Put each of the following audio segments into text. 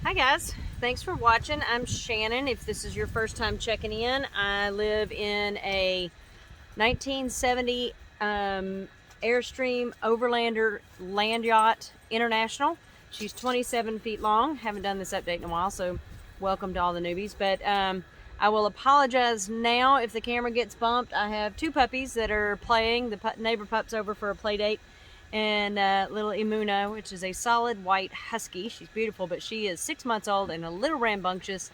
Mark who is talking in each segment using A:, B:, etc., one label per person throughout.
A: Hi guys, thanks for watching. I'm Shannon. If this is your first time checking in, I live in a 1970 Airstream Overlander land yacht International. She's 27 feet long. Haven't done this update in a while, so welcome to all the newbies. But I will apologize now if the camera gets bumped. I have two puppies that are playing. The neighbor pup's over for a play date. And little Imuna, which is a solid white husky. She's beautiful, but she is 6 months old and a little rambunctious,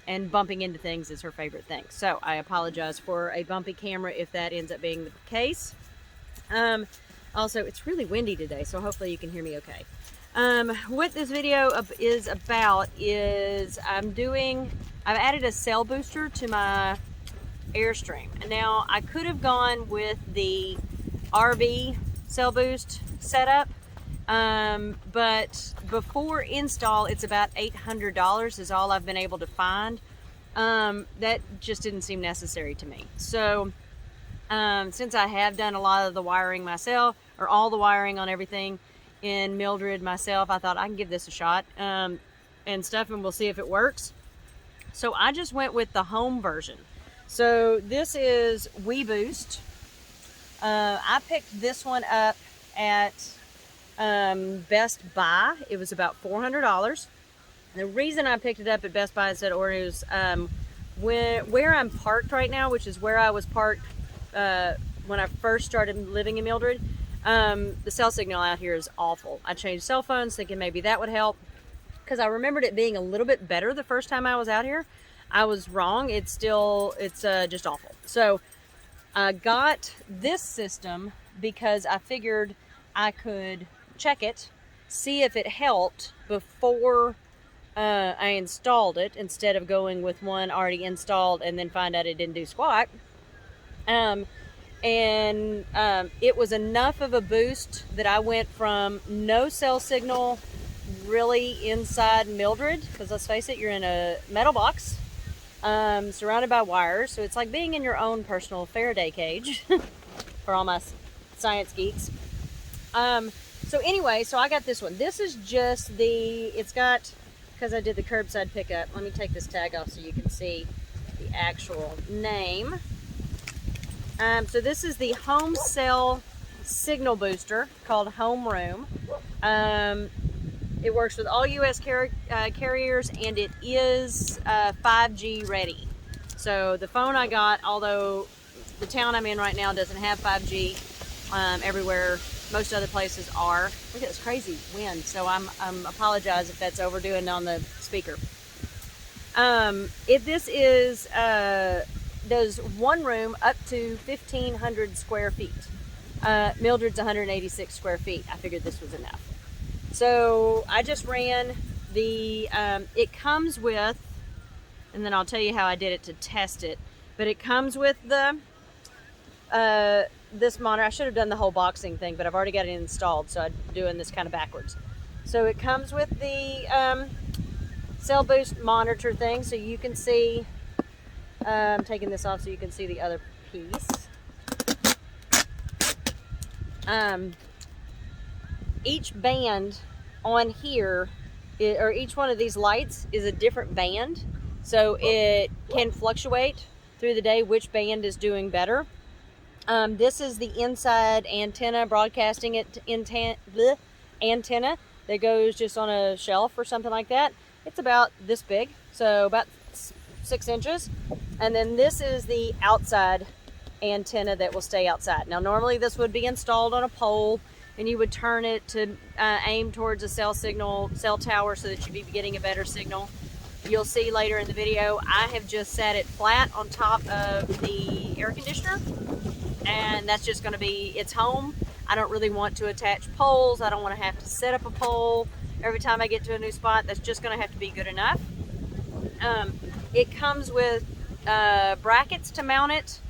A: and bumping into things is her favorite thing. So I apologize for a bumpy camera if that ends up being the case. Also, it's really windy today, so hopefully you can hear me okay. What this video is about is I've added a cell booster to my Airstream. Now, I could have gone with the RV cell boost setup, but before install it's about $800 is all I've been able to find. That just didn't seem necessary to me. So since I have done a lot of the wiring myself, or all the wiring on everything in Mildred myself, I thought I can give this a shot and stuff, and we'll see if it works. So I just went with the home version. So this is WeBoost. I picked this one up at Best Buy. It was about $400. The reason I picked it up at Best Buy instead of Orioles, where I'm parked right now, which is where I was parked when I first started living in Mildred, the cell signal out here is awful. I changed cell phones thinking maybe that would help, because I remembered it being a little bit better the first time I was out here. I was wrong. It's just awful. So I got this system because I figured I could check it, see if it helped before I installed it, instead of going with one already installed and then find out it didn't do squat. It was enough of a boost that I went from no cell signal really inside Mildred, because let's face it, you're in a metal box, surrounded by wires, so it's like being in your own personal Faraday cage for all my science geeks. So anyway, so I got this one. This is just it's got, because I did the curbside pickup, let me take this tag off so you can see the actual name. So this is the home cell signal booster called Home Room. It works with all U.S. carriers, and it is 5G ready. So the phone I got, although the town I'm in right now doesn't have 5G, everywhere, most other places are. Look at this crazy wind, so I'm apologize if that's overdoing on the speaker. This is does one room up to 1,500 square feet. Mildred's 186 square feet. I figured this was enough. So I just ran the, it comes with, and then I'll tell you how I did it to test it, but it comes with the, this monitor. I should have done the whole boxing thing, but I've already got it installed, so I'm doing this kind of backwards. So it comes with the cell boost monitor thing, so you can see, I'm taking this off so you can see the other piece. Each band on here, or each one of these lights, is a different band, so it can fluctuate through the day which band is doing better. This is the inside antenna, broadcasting antenna that goes just on a shelf or something like that. It's about this big, so about 6 inches. And then this is the outside antenna that will stay outside. Now normally this would be installed on a pole, and you would turn it to aim towards a cell tower, so that you'd be getting a better signal. You'll see later in the video, I have just set it flat on top of the air conditioner, and that's just gonna be its home. I don't really want to attach poles. I don't want to have to set up a pole every time I get to a new spot. That's just gonna have to be good enough. It comes with brackets to mount it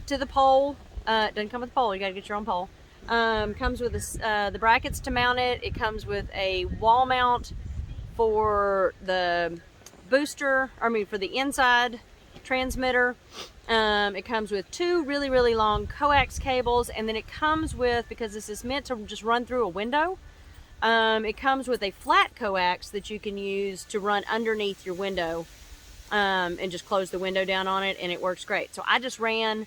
A: to the pole. It doesn't come with a pole, you gotta get your own pole. Comes with the brackets to mount it. It comes with a wall mount for the booster, for the inside transmitter. It comes with two really, really long coax cables, and then it comes with, because this is meant to just run through a window, It comes with a flat coax that you can use to run underneath your window, and just close the window down on it, and it works great. So I just ran,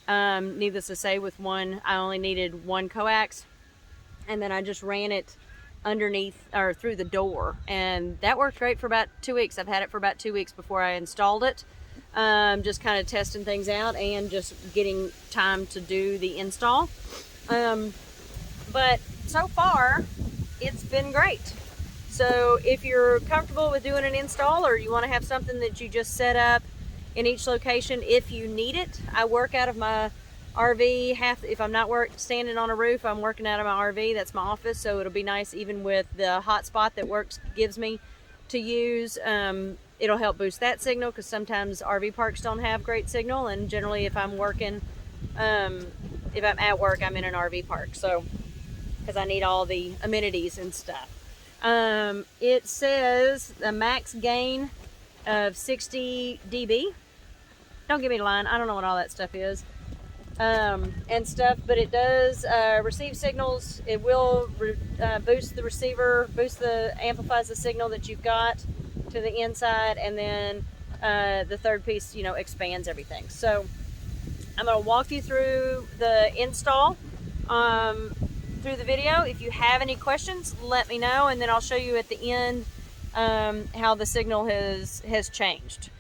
A: needless to say, with one, I only needed one coax, and then I just ran it underneath or through the door, and that worked great for about 2 weeks. I've had it for about 2 weeks before I installed it. Just kind of testing things out and just getting time to do the install. But so far, it's been great. So if you're comfortable with doing an install, or you want to have something that you just set up in each location if you need it. I work out of my RV. If I'm not standing on a roof, I'm working out of my RV. That's my office, so it'll be nice even with the hotspot that gives me to use. It'll help boost that signal, because sometimes RV parks don't have great signal, and generally if I'm working, if I'm at work, I'm in an RV park, so because I need all the amenities and stuff. It says a max gain of 60 dB. Don't give me the line, I don't know what all that stuff is. And stuff, but it does receive signals. It will boost the receiver, amplifies the signal that you've got to the inside, and then the third piece, expands everything. So I'm going to walk you through the install through the video. If you have any questions, let me know, and then I'll show you at the end how the signal has changed.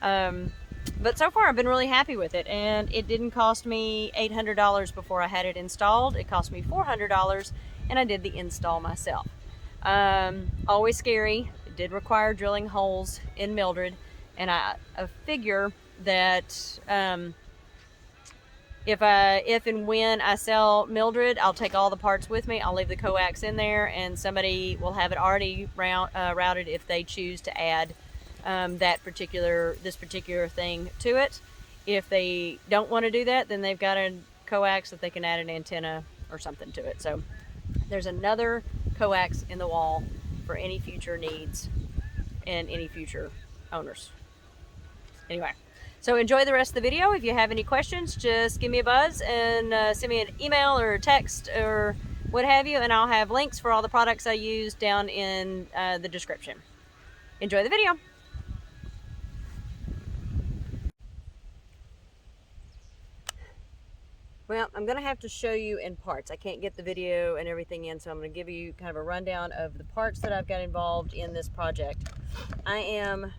A: But so far I've been really happy with it, and it didn't cost me $800 before I had it installed. It cost me $400, and I did the install myself. Always scary. It did require drilling holes in Mildred, and I figure that if and when I sell Mildred, I'll take all the parts with me. I'll leave the coax in there, and somebody will have it already routed if they choose to add this particular thing to it. If they don't want to do that, then they've got a coax that they can add an antenna or something to it. So there's another coax in the wall for any future needs and any future owners. Anyway, so enjoy the rest of the video. If you have any questions, just give me a buzz and send me an email or a text or what have you, and I'll have links for all the products I use down in the description. Enjoy the video. Well, I'm going to have to show you in parts. I can't get the video and everything in, so I'm going to give you kind of a rundown of the parts that I've got involved in this project. I am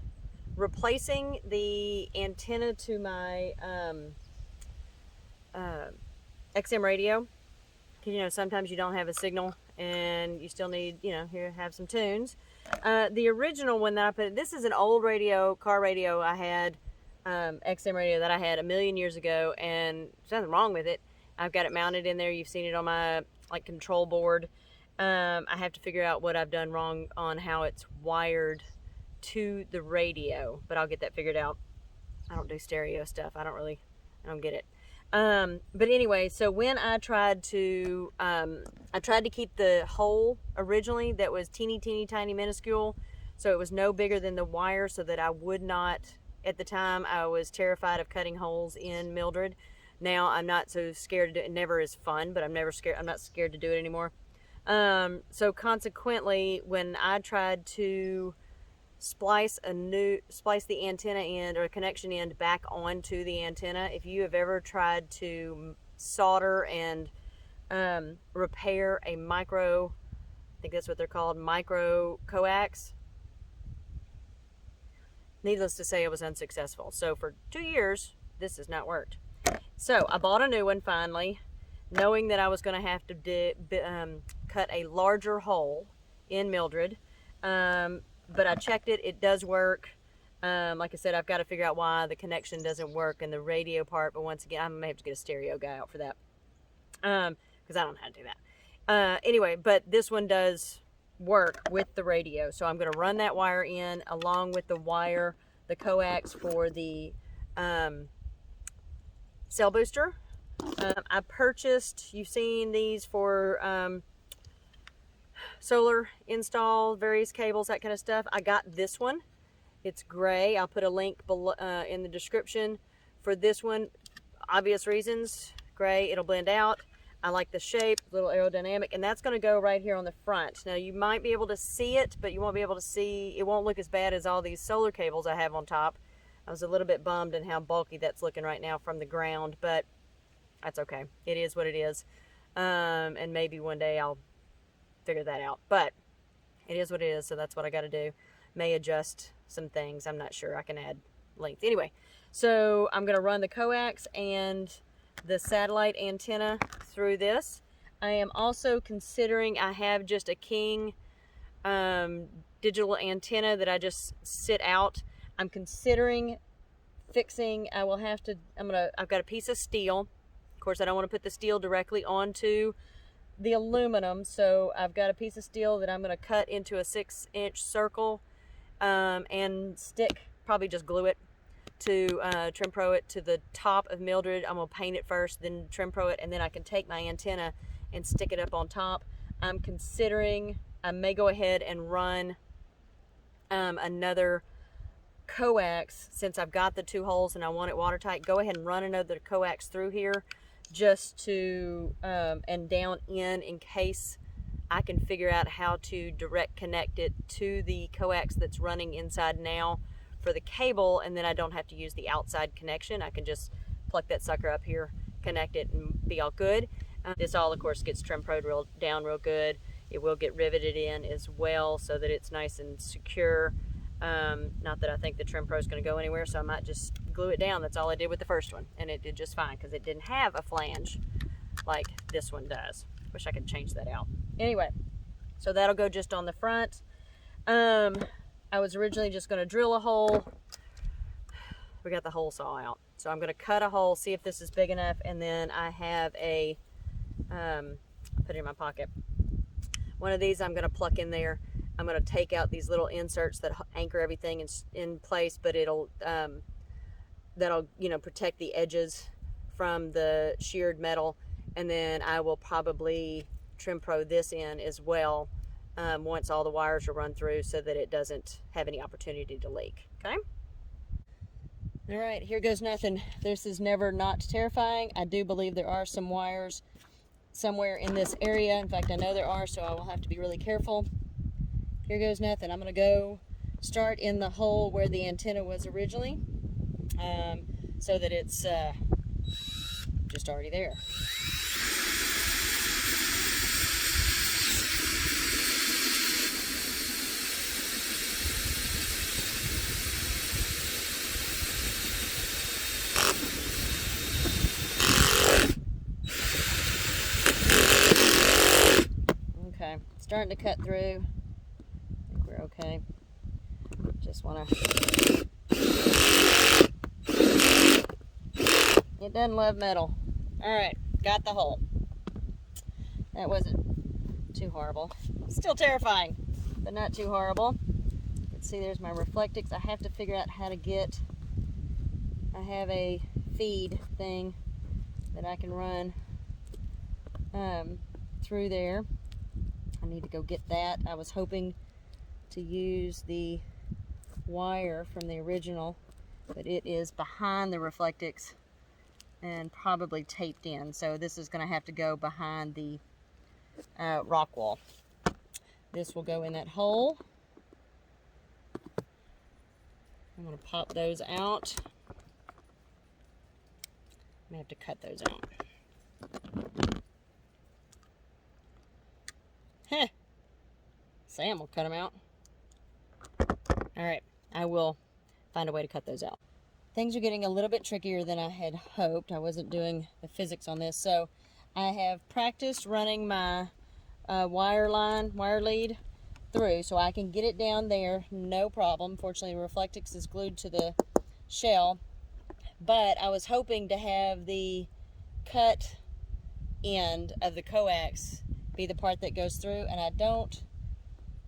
A: replacing the antenna to my XM radio. Because, sometimes you don't have a signal and you still need, have some tunes. The original one that I put, this is an old car radio I had. XM radio that I had a million years ago, and there's nothing wrong with it. I've got it mounted in there. You've seen it on my control board. I have to figure out what I've done wrong on how it's wired to the radio, but I'll get that figured out. I don't do stereo stuff. I don't get it. But anyway, so when I tried to keep the hole originally that was teeny tiny minuscule, so it was no bigger than the wire, so that I would not. At the time, I was terrified of cutting holes in Mildred. Now I'm not so scared to do it. It never is fun, but I'm not scared to do it anymore. So consequently, when I tried to splice the antenna end or connection end back onto the antenna, if you have ever tried to solder and repair a micro, I think that's what they're called, micro coax, needless to say, it was unsuccessful. So for 2 years, this has not worked. So I bought a new one finally, knowing that I was going to have to cut a larger hole in Mildred. But I checked it. It does work. Like I said, I've got to figure out why the connection doesn't work in the radio part. But once again, I may have to get a stereo guy out for that, because I don't know how to do that. Anyway, but this one does work with the radio, so I'm going to run that wire in along with the coax for the cell booster. I purchased, you've seen these for solar install, various cables, that kind of stuff. I got this one. It's gray. I'll put a link below in the description for this one. Obvious reasons, gray, it'll blend out. I like the shape, a little aerodynamic, and that's going to go right here on the front. Now you might be able to see it, but you won't be able to see, it won't look as bad as all these solar cables I have on top. I was a little bit bummed in how bulky that's looking right now from the ground, but that's okay. It is what it is. And maybe one day I'll figure that out, but it is what it is, so that's what I got to do. May adjust some things. I'm not sure. I can add length. Anyway, so I'm going to run the coax and the satellite antenna through this. I am also considering, I have just a King digital antenna that I just sit out. I'm considering fixing, I've got a piece of steel. Of course, I don't want to put the steel directly onto the aluminum, so I've got a piece of steel that I'm going to cut into a 6-inch circle and stick, probably just glue it to trim pro it to the top of Mildred. I'm going to paint it first, then trim pro it, and then I can take my antenna and stick it up on top. I'm considering, I may go ahead and run another coax, since I've got the 2 holes and I want it watertight. Go ahead and run another coax through here just to and down in case I can figure out how to direct connect it to the coax that's running inside now for the cable, and then I don't have to use the outside connection. I can just pluck that sucker up here, connect it, and be all good. This all, of course, gets trim pro'd down real good. It will get riveted in as well so that it's nice and secure. Not that I think the trim pro is going to go anywhere, so I might just glue it down. That's all I did with the first one, and it did just fine because it didn't have a flange like this one does. Wish I could change that out. Anyway, so that'll go just on the front. I was originally just going to drill a hole. We got the hole saw out, so I'm going to cut a hole, see if this is big enough, and then I have a put it in my pocket. One of these I'm going to pluck in there. I'm going to take out these little inserts that anchor everything in place, but it'll that'll, you know, protect the edges from the sheared metal, and then I will probably trim pro this in as well once all the wires are run through, so that it doesn't have any opportunity to leak. Okay. All right, here goes nothing. This is never not terrifying. I do believe there are some wires somewhere in this area. In fact, I know there are, so I will have to be really careful. Here goes nothing. I'm going to go start in the hole where the antenna was originally, so that it's just already there. Okay, starting to cut through. We're okay. Just want to. It doesn't love metal. All right, got the hole. That wasn't too horrible. Still terrifying, but not too horrible. Let's see, there's my Reflectix. I have to figure out how to get. I have a feed thing that I can run through there. I need to go get that. I was hoping to use the wire from the original, but it is behind the Reflectix and probably taped in, so this is going to have to go behind the rock wall. This will go in that hole. I'm going to pop those out. I may have to cut those out. Heh. Sam will cut them out. Alright, I will find a way to cut those out. Things are getting a little bit trickier than I had hoped. I wasn't doing the physics on this, so I have practiced running my wire lead through so I can get it down there, no problem. Fortunately, the Reflectix is glued to the shell, but I was hoping to have the cut end of the coax be the part that goes through, and I don't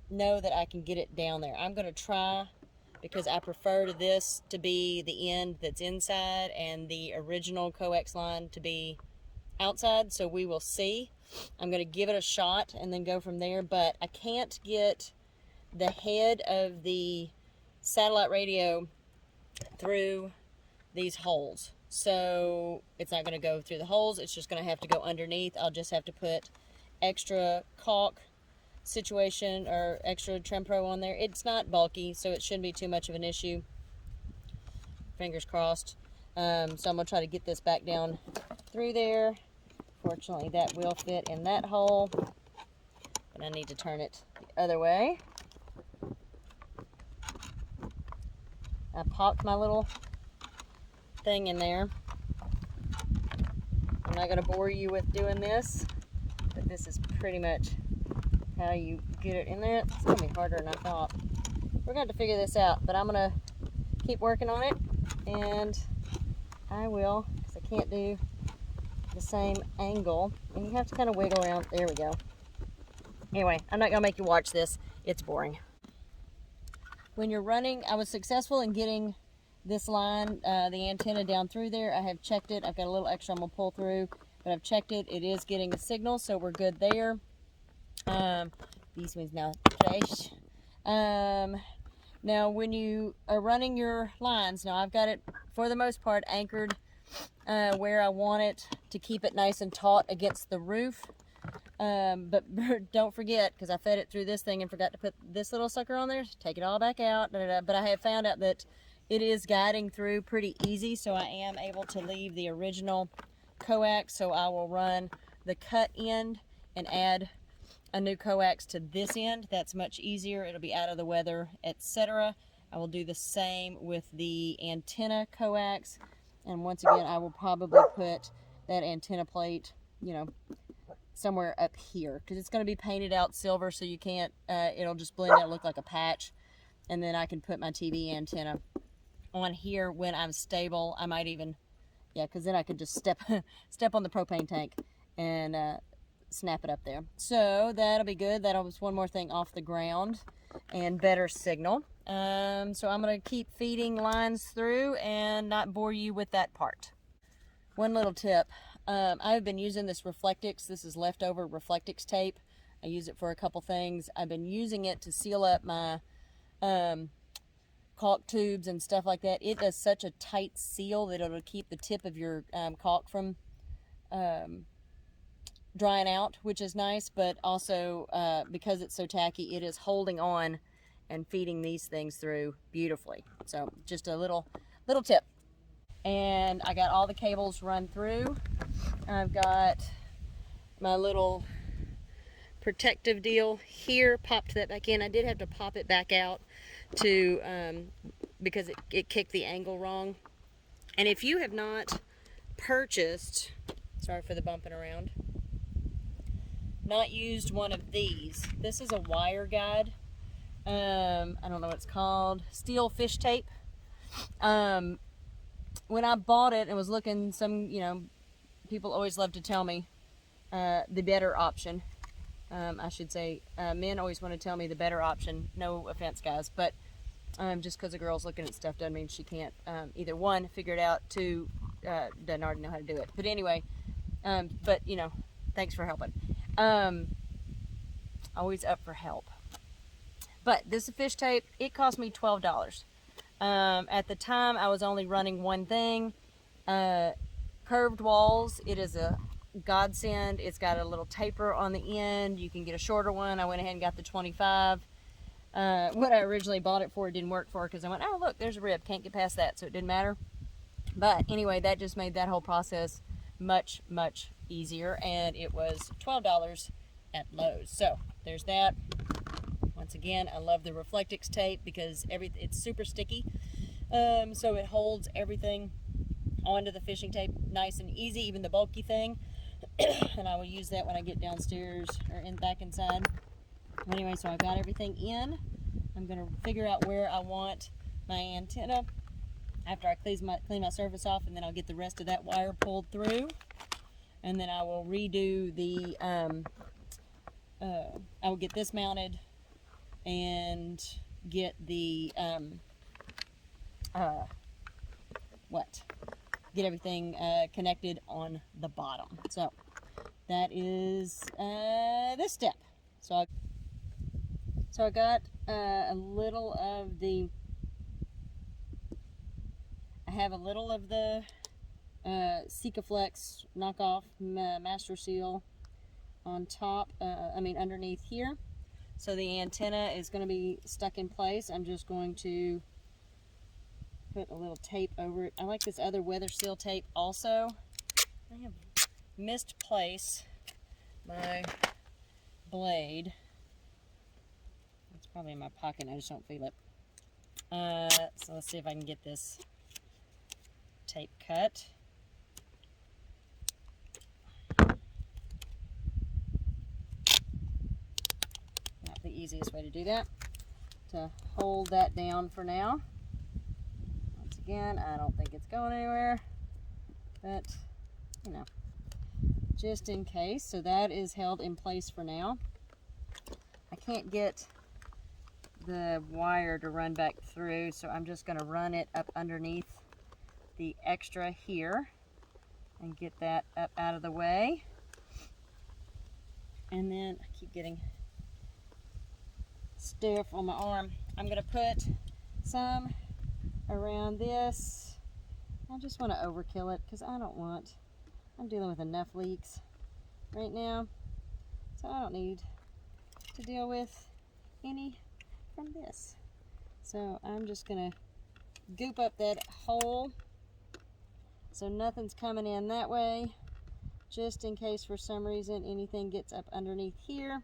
A: know that I can get it down there. I'm going to try, because I prefer this to be the end that's inside and the original coax line to be outside, so we will see. I'm going to give it a shot and then go from there, but I can't get the head of the satellite radio through these holes. so it's not going to go through the holes. It's just going to have to go underneath. I'll just have to put extra caulk situation or extra Trim Pro on there. It's not bulky, so it shouldn't be too much of an issue. Fingers crossed. So I'm going to try to get this back down through there. Fortunately, that will fit in that hole, but I need to turn it the other way. I popped my little thing in there. I'm not going to bore you with doing this, but this is pretty much how you get it in there. It's going to be harder than I thought. We're going to have to figure this out, but I'm going to keep working on it, and I will, because I can't do the same angle, and you have to kind of wiggle around. There we go. Anyway, I'm not going to make you watch this. It's boring. When you're running, I was successful in getting this line, the antenna down through there. I have checked it. I've got a little extra I'm going to pull through, but I've checked it. It is getting a signal, so we're good there. These ones now fresh. Now when you are running your lines, now I've got it for the most part anchored where I want it to keep it nice and taut against the roof. But don't forget, because I fed it through this thing and forgot to put this little sucker on there, take it all back out. But I have found out that it is guiding through pretty easy, so I am able to leave the original coax. So I will run the cut end and add a new coax to this end. That's much easier. It'll be out of the weather, etc. I will do the same with the antenna coax, and once again I will probably put that antenna plate, you know, somewhere up here, because it's going to be painted out silver, so you can't, it'll just blend out, look like a patch. And then I can put my TV antenna on here when I'm stable. I might even, yeah, because then I could just step on the propane tank and snap it up there. So that'll be good. That was one more thing off the ground and better signal. So I'm going to keep feeding lines through and not bore you with that part. One little tip. I've been using this Reflectix. This is leftover Reflectix tape. I use it for a couple things. I've been using it to seal up my caulk tubes and stuff like that. It does such a tight seal that it'll keep the tip of your caulk from drying out, which is nice, but also because it's so tacky, it is holding on and feeding these things through beautifully. So just a little tip. And I got all the cables run through. I've got my little protective deal here, popped that back in. I did have to pop it back out to because it kicked the angle wrong. And if you have not purchased, sorry for the bumping around, not used one of these, this is a wire guide. I don't know what it's called, steel fish tape. When I bought it and was looking, people always love to tell me the better option. I should say, men always want to tell me the better option. No offense, guys, but just because a girl's looking at stuff doesn't mean she can't either one, figure it out, two, doesn't already know how to do it. But anyway, thanks for helping. Always up for help. But this fish tape, it cost me $12. At the time, I was only running one thing. Curved walls, it is a godsend. It's got a little taper on the end. You can get a shorter one. I went ahead and got the 25. What I originally bought it for, it didn't work for, because I went, oh look, there's a rib, can't get past that, so it didn't matter. But anyway, that just made that whole process much, much easier, and it was $12 at Lowe's. So there's that. Once again, I love the Reflectix tape because it's super sticky, so it holds everything onto the fishing tape nice and easy, even the bulky thing. And I will use that when I get downstairs or back inside. Anyway, so I've got everything in. I'm going to figure out where I want my antenna after I clean my surface off, and then I'll get the rest of that wire pulled through, and then I will redo the I will get this mounted and get the get everything connected on the bottom. So that is this step. So I got a little of the Sikaflex knockoff Master Seal on top, underneath here. So the antenna is going to be stuck in place. I'm just going to put a little tape over it. I like this other weather seal tape also. I have misplaced my blade. It's probably in my pocket, I just don't feel it. So let's see if I can get this tape cut. Not the easiest way to do that. To hold that down for now. Once again, I don't think it's going anywhere, but you know, just in case. So that is held in place for now. I can't get the wire to run back through, so I'm just going to run it up underneath the extra here and get that up out of the way. And then I keep getting stiff on my arm. I'm going to put some around this. I just want to overkill it because I'm dealing with enough leaks right now, so I don't need to deal with any from this. So I'm just going to goop up that hole so nothing's coming in that way, just in case for some reason anything gets up underneath here.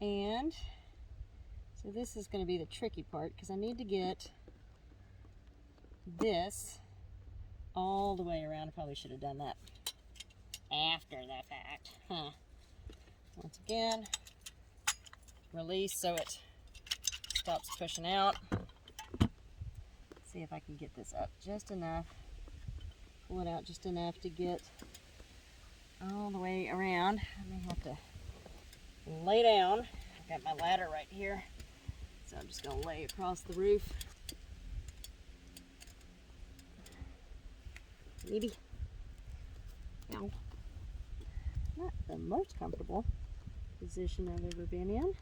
A: And so this is going to be the tricky part, because I need to get this all the way around. I probably should have done that after the fact. Once again, release so it stops pushing out. See if I can get this up just enough. Pull it out just enough to get all the way around. I may have to lay down. I've got my ladder right here, so I'm just going to lay across the roof. Maybe. Ow. Not the most comfortable position I've ever been in.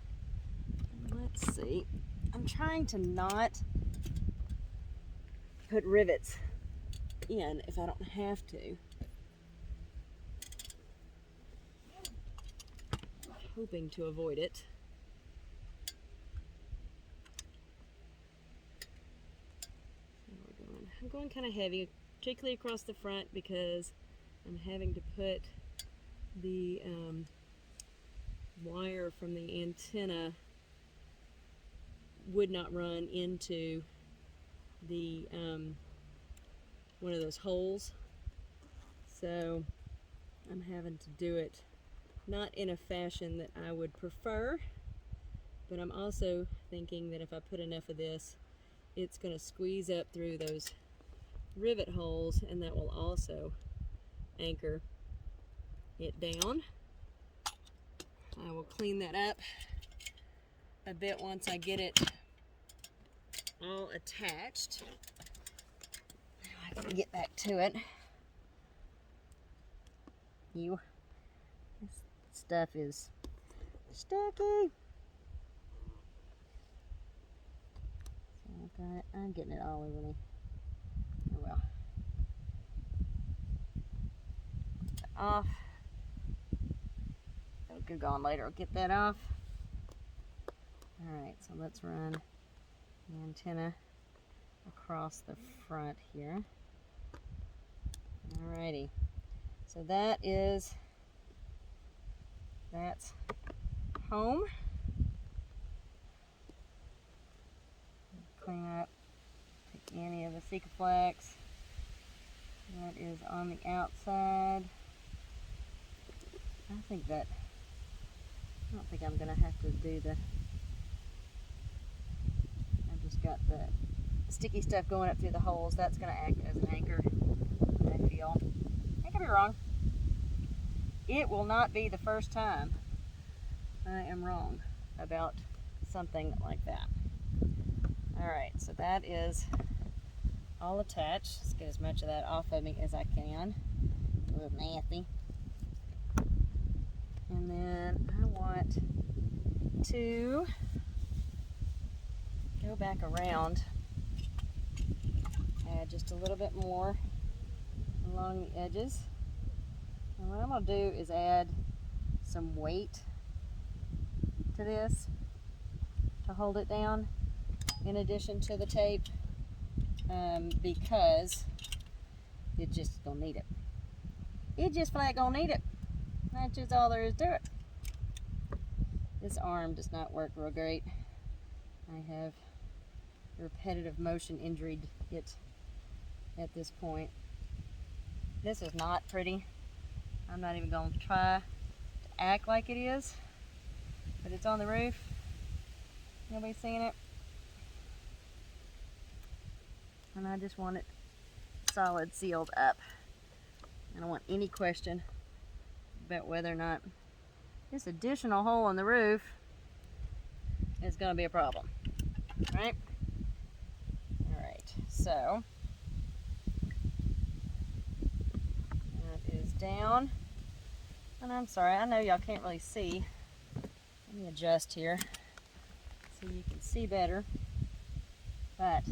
A: Let's see. I'm trying to not put rivets in if I don't have to. Hoping to avoid it. I'm going kind of heavy, particularly across the front, because I'm having to put the wire from the antenna would not run into the one of those holes, so I'm having to do it not in a fashion that I would prefer, but I'm also thinking that if I put enough of this, it's going to squeeze up through those rivet holes, and that will also anchor it down. I will clean that up a bit once I get it all attached. Now I can get back to it. This stuff is sticky. So I'm getting it all over me. Oh well. Get that off. It'll get gone later. I'll get that off. Alright, so let's run the antenna across the front here. Alrighty. So that's home. Clean up, take any of the Sikaflex that is on the outside. I don't think I'm gonna have to do the, I've just got the sticky stuff going up through the holes. That's gonna act as an anchor, I feel. I could be wrong. It will not be the first time I am wrong about something like that. Alright, so that is all attached. Let's get as much of that off of me as I can. A little nasty. And then I want to go back around Add just a little bit more along the edges. And what I'm going to do is add some weight to this to hold it down in addition to the tape, because it just gonna need it. It just flat gonna need it. That's just all there is to it. This arm does not work real great. I have repetitive motion injured it at this point. This is not pretty. I'm not even gonna try to act like it is, but it's on the roof. Nobody's seeing it. And I just want it solid sealed up. I don't want any question about whether or not this additional hole in the roof is going to be a problem, right? All right, so that is down. And I'm sorry, I know y'all can't really see. Let me adjust here so you can see better. But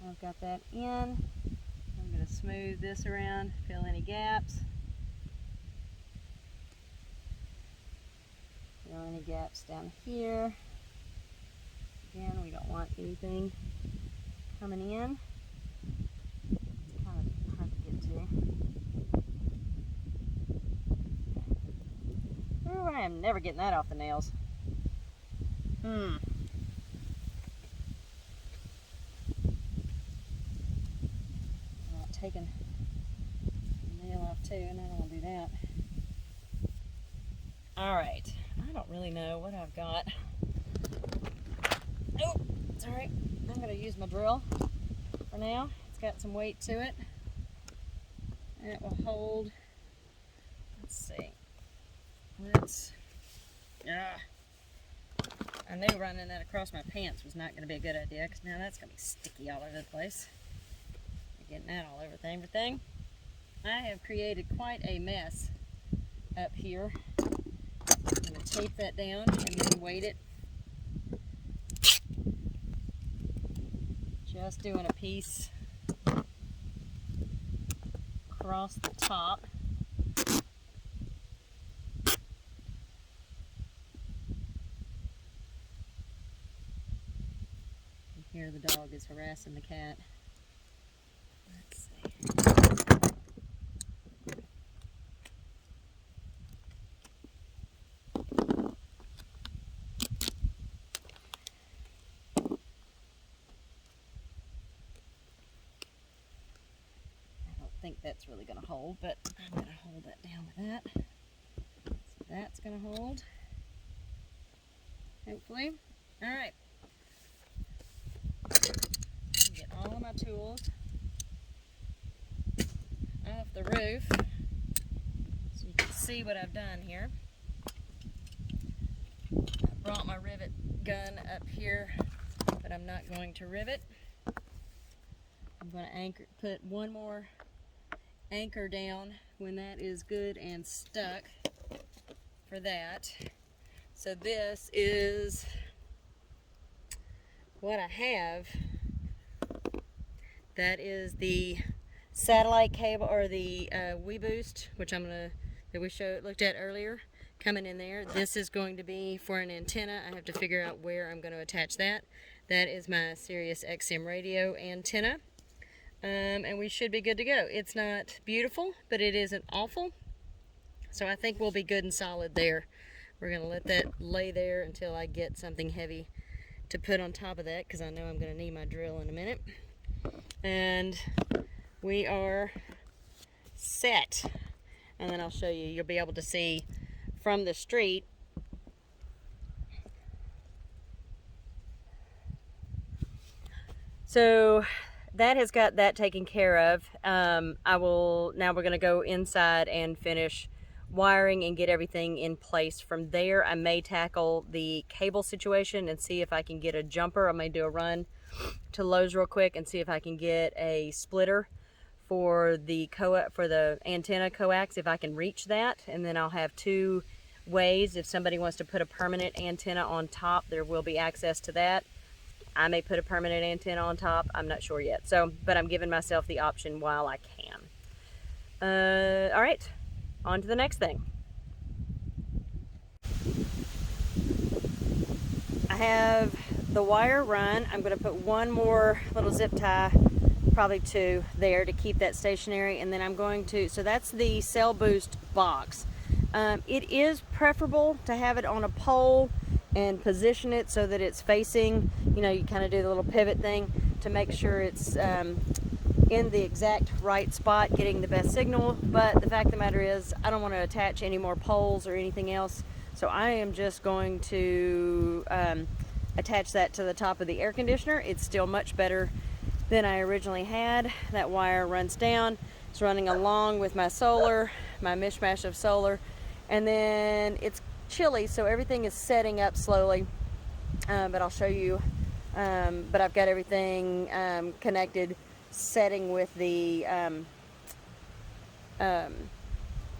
A: I've got that in. I'm going to smooth this around, fill any gaps. Fill any gaps down here. Again, we don't want anything coming in. It's kind of hard to get to. Ooh, I am never getting that off the nails. Taking the nail off too, and I don't want to do that. Alright, I don't really know what I've got. Oh, sorry. I'm going to use my drill for now. It's got some weight to it. And it will hold. Let's see. I knew running that across my pants was not going to be a good idea, because now that's going to be sticky all over the place. Getting that all over everything. I have created quite a mess up here. I'm going to tape that down and then weight it. Just doing a piece across the top. And here the dog is harassing the cat. Let's see. I don't think that's really going to hold, but I'm going to hold that down with that. So that's going to hold. Hopefully. Alright. Get all of my tools off the roof so you can see what I've done here. I brought my rivet gun up here, but I'm not going to rivet. I'm going to put one more anchor down when that is good and stuck for that. So this is what I have. That is the satellite cable, or the WeBoost, which that we looked at earlier, coming in there. This is going to be for an antenna. I have to figure out where I'm going to attach that. That is my Sirius XM radio antenna, and we should be good to go. It's not beautiful, but it isn't awful, so I think we'll be good and solid there. We're going to let that lay there until I get something heavy to put on top of that, because I know I'm going to need my drill in a minute. And we are set. And then I'll show you. You'll be able to see from the street. So that has got that taken care of. Now we're going to go inside and finish wiring and get everything in place. From there, I may tackle the cable situation and see if I can get a jumper. I may do a run to Lowe's real quick and see if I can get a splitter for the antenna coax, if I can reach that. And then I'll have two ways. If somebody wants to put a permanent antenna on top, there will be access to that. I may put a permanent antenna on top. I'm not sure yet. So, but I'm giving myself the option while I can. All right, on to the next thing. I have the wire run. I'm going to put one more little zip tie, probably two, there to keep that stationary, and then I'm going to, so that's the Cell Boost box. It is preferable to have it on a pole and position it so that it's facing, you know, you kind of do the little pivot thing to make sure it's in the exact right spot, getting the best signal. But the fact of the matter is, I don't want to attach any more poles or anything else, so I am just going to attach that to the top of the air conditioner. It's still much better than I originally had. That wire runs down, it's running along with my solar, my mishmash of solar, and then it's chilly, so everything is setting up slowly, but I'll show you. But I've got everything connected, setting with the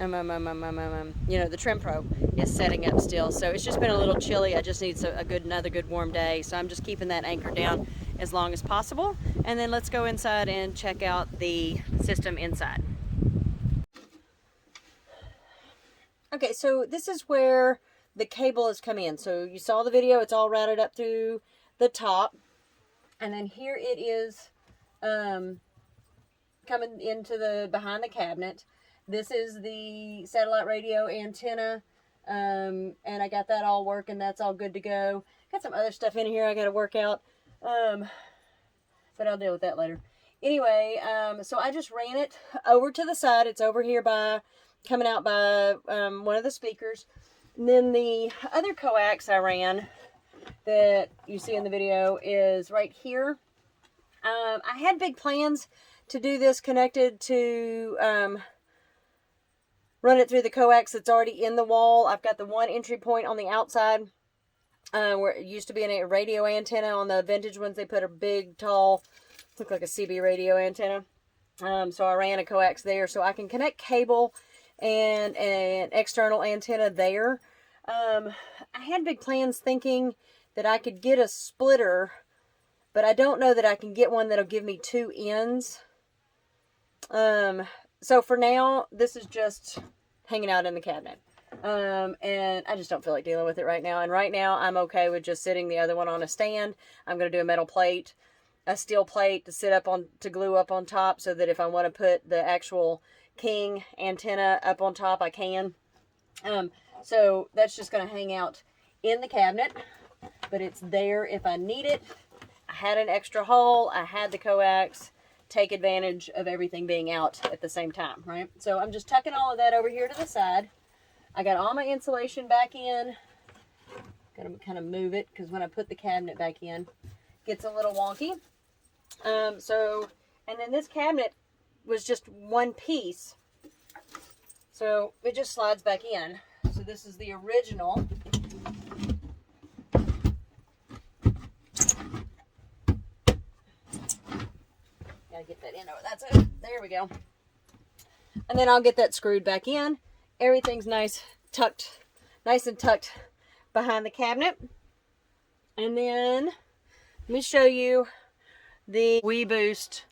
A: you know, the Trim Pro is setting up still, so it's just been a little chilly. I just need another good warm day, so I'm just keeping that anchor down as long as possible. And then let's go inside and check out the system inside. Okay, so this is where the cable has come in. So you saw the video, it's all routed up through the top, and then here it is coming into the behind the cabinet. This is the satellite radio antenna, and I got that all working. That's all good to go. Got some other stuff in here I got to work out, but I'll deal with that later. Anyway, so I just ran it over to the side. It's over here by, coming out by one of the speakers. And then the other coax I ran that you see in the video is right here. I had big plans to do this connected to run it through the coax that's already in the wall. I've got the one entry point on the outside where it used to be a radio antenna. On the vintage ones, they put a big, tall, look like a CB radio antenna. So I ran a coax there so I can connect cable and an external antenna there. I had big plans thinking that I could get a splitter, but I don't know that I can get one that'll give me two ends. So for now, this is just hanging out in the cabinet. And I just don't feel like dealing with it right now. And right now, I'm okay with just sitting the other one on a stand. I'm going to do a metal plate, a steel plate to sit up on, to glue up on top, so that if I want to put the actual King antenna up on top, I can. So that's just going to hang out in the cabinet, but it's there if I need it. I had an extra hole. I had the coax. Take advantage of everything being out at the same time, right? So I'm just tucking all of that over here to the side. I got all my insulation back in. Gotta kind of move it because when I put the cabinet back in, it gets a little wonky. And then this cabinet was just one piece, so it just slides back in. So this is the original. Get that in. Oh, that's it. There we go. And then I'll get that screwed back in. Everything's nice and tucked behind the cabinet. And then let me show you the WeBoost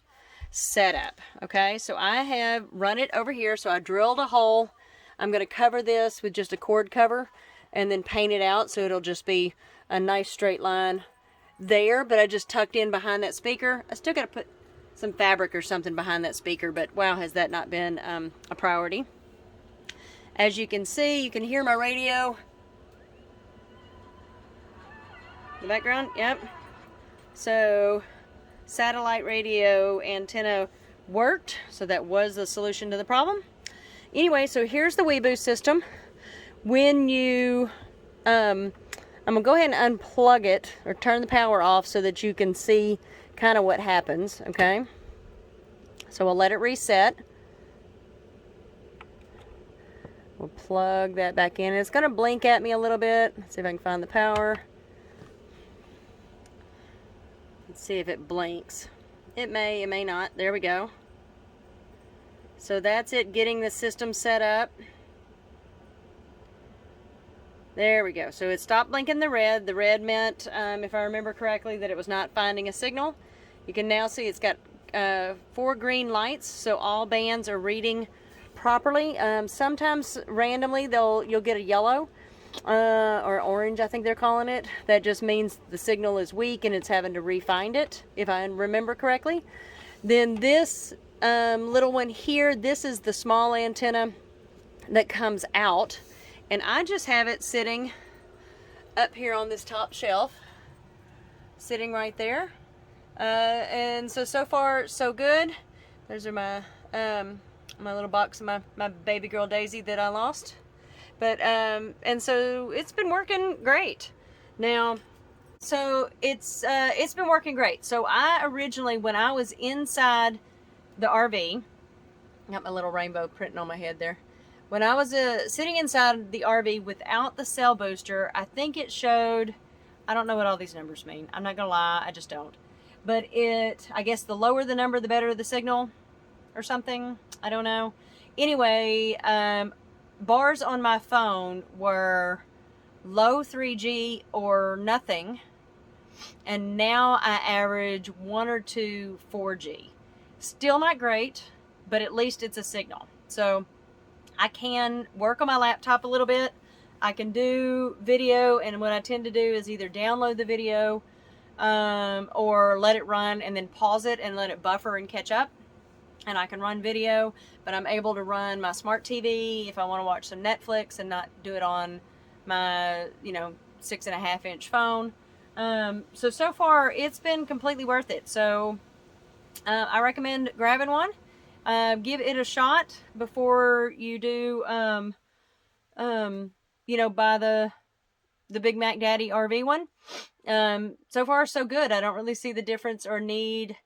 A: setup. Okay, so I have run it over here. So I drilled a hole. I'm going to cover this with just a cord cover and then paint it out so it'll just be a nice straight line there. But I just tucked in behind that speaker. I still got to put some fabric or something behind that speaker, but wow, has that not been a priority. As you can see, you can hear my radio in the background. Yep. So satellite radio antenna worked, so that was the solution to the problem. Anyway, so here's the WeBoost system. When you I'm gonna go ahead and unplug it or turn the power off so that you can see kind of what happens. Okay, so we'll let it reset. We'll plug that back in. It's going to blink at me a little bit. Let's see if I can find the power. Let's see if it blinks. It may not. There we go. So that's it, getting the system set up. There we go. So it stopped blinking the red. The red meant, if I remember correctly, that it was not finding a signal. You can now see it's got 4 green lights, so all bands are reading properly. Sometimes randomly you'll get a yellow or orange, I think they're calling it. That just means the signal is weak and it's having to re-find it, if I remember correctly. Then this little one here, this is the small antenna that comes out, and I just have it sitting up here on this top shelf, sitting right there. And so far so good. Those are my my little box of my baby girl Daisy that I lost. But and so it's been working great. Now, so it's been working great. So I originally, when I was inside the RV, got my little rainbow printing on my head there. When I was sitting inside the RV without the cell booster, I think it showed, I don't know what all these numbers mean. I'm not gonna lie, I just don't. But I guess the lower the number, the better the signal or something. I don't know. Anyway, bars on my phone were low 3G or nothing. And now I average 1 or 2 4G. Still not great, but at least it's a signal. So I can work on my laptop a little bit. I can do video, and what I tend to do is either download the video or let it run and then pause it and let it buffer and catch up. And I can run video, but I'm able to run my smart TV if I want to watch some Netflix and not do it on my, 6.5-inch phone. So far it's been completely worth it. So I recommend grabbing one. Give it a shot before you do, buy the Big Mac Daddy RV one. So far so good. I don't really see the difference or need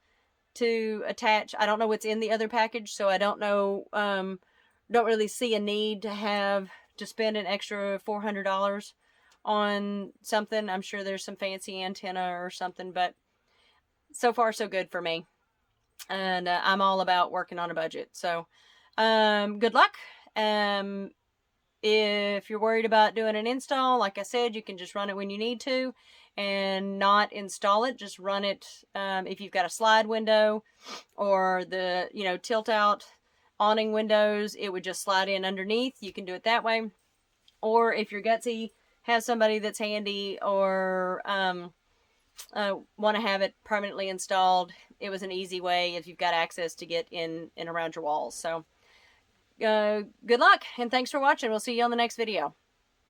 A: to attach. I don't know what's in the other package, so I don't know, don't really see a need to spend an extra $400 on something. I'm sure there's some fancy antenna or something, but so far so good for me. And I'm all about working on a budget. So good luck. If you're worried about doing an install, like I said, you can just run it when you need to and not install it. Just run it if you've got a slide window or the tilt out awning windows, it would just slide in underneath. You can do it that way. Or if you're gutsy, have somebody that's handy or want to have it permanently installed. It was an easy way if you've got access to get in and around your walls. So good luck, and thanks for watching. We'll see you on the next video.